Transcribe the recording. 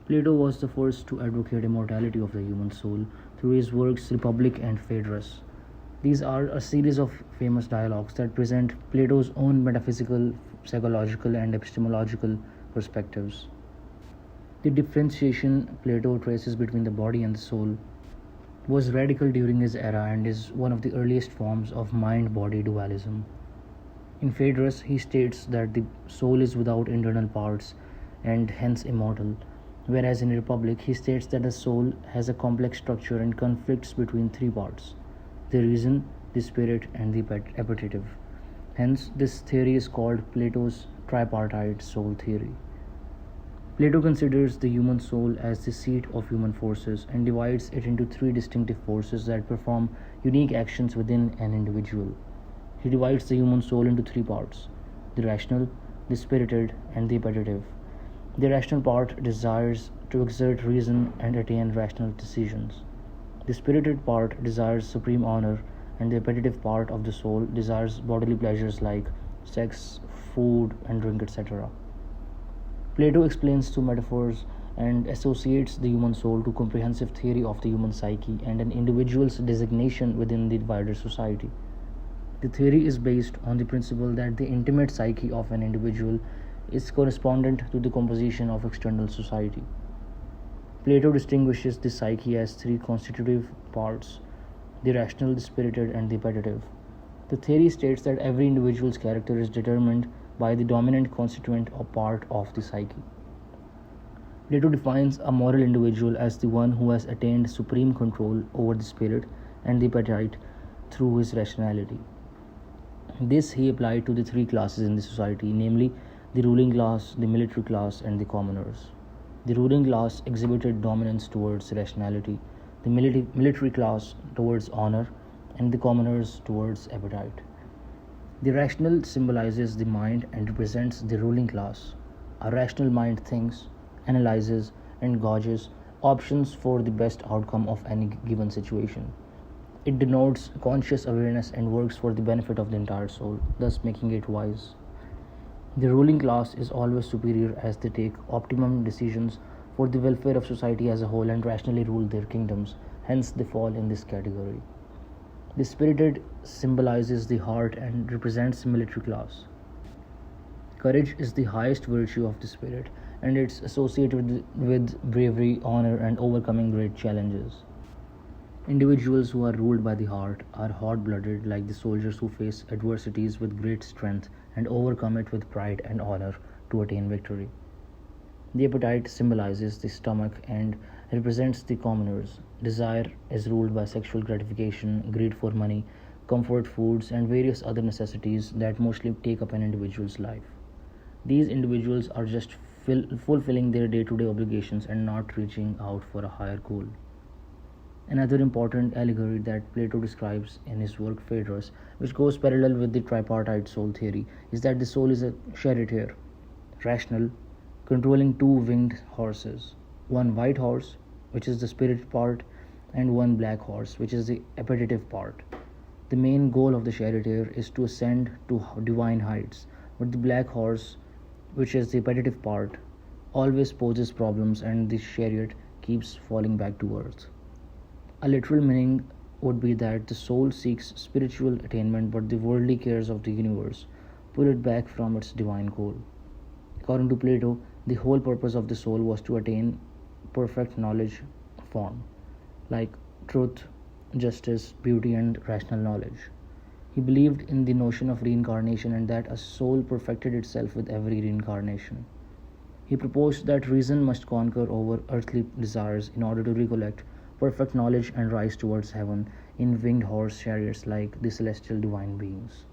Plato was the first to advocate immortality of the human soul through his works Republic and Phaedras. These are a series of famous dialogues that present Plato's own metaphysical, psychological, and epistemological perspectives. The differentiation Plato traces between the body and the soul was radical during his era and is one of the earliest forms of mind body dualism. In Phaedrus, he states that the soul is without internal parts and hence immortal, whereas in Republic, he states that the soul has a complex structure and conflicts between three parts: the reason, the spirit, and the appetitive. Hence, this theory is called Plato's tripartite soul theory. Plato considers the human soul as the seat of human forces and divides it into three distinctive forces that perform unique actions within an individual. He divides the human soul into three parts: the rational, the spirited, and the appetitive. The rational part desires to exert reason and attain rational decisions. The spirited part desires supreme honor, and the appetitive part of the soul desires bodily pleasures like sex, food, and drink, etc. Plato explains through metaphors and associates the human soul to comprehensive theory of the human psyche and an individual's designation within the wider society. The theory is based on the principle that the intimate psyche of an individual is correspondent to the composition of external society. Plato distinguishes the psyche as three constitutive parts: the rational, the spirited, and the appetitive. The theory states that every individual's character is determined by the dominant constituent or part of the psyche. Plato defines a moral individual as the one who has attained supreme control over the spirit and the appetite through his rationality. This he applied to the three classes in the society, namely the ruling class, the military class, and the commoners. The ruling class exhibited dominance towards rationality, the military class towards honor, and the commoners towards appetite. The rational symbolizes the mind and represents the ruling class. A rational mind thinks, analyzes, and gauges options for the best outcome of any given situation. It denotes conscious awareness and works for the benefit of the entire soul, thus making it wise. The ruling class is always superior as they take optimum decisions for the welfare of society as a whole and rationally rule their kingdoms, hence they fall in this category. The spirited symbolizes the heart and represents the military class. Courage is the highest virtue of the spirit and it's associated with bravery, honor, and overcoming great challenges. Individuals who are ruled by the heart are hot blooded, like the soldiers who face adversities with great strength and overcome it with pride and honor to attain victory. The appetite symbolizes the stomach and represents the commoners. Desire is ruled by sexual gratification, greed for money, comfort foods, and various other necessities that mostly take up an individual's life. These individuals are just fulfilling their day to day obligations and not reaching out for a higher goal. Another important allegory that Plato describes in his work Phaedrus, which goes parallel with the tripartite soul theory, is that the soul is a charioteer, rational, controlling two winged horses: one white horse, which is the spirit part, and one black horse, which is the appetitive part. The main goal of the charioteer is to ascend to divine heights, but the black horse, which is the appetitive part, always poses problems and the chariot keeps falling back to earth. A literal meaning would be that the soul seeks spiritual attainment, but the worldly cares of the universe pull it back from its divine goal. According to Plato, the whole purpose of the soul was to attain perfect knowledge form, like truth, justice, beauty, and rational knowledge. He believed in the notion of reincarnation and that a soul perfected itself with every reincarnation. He proposed that reason must conquer over earthly desires in order to recollect perfect knowledge and rise towards heaven in winged horse chariots like the celestial divine beings.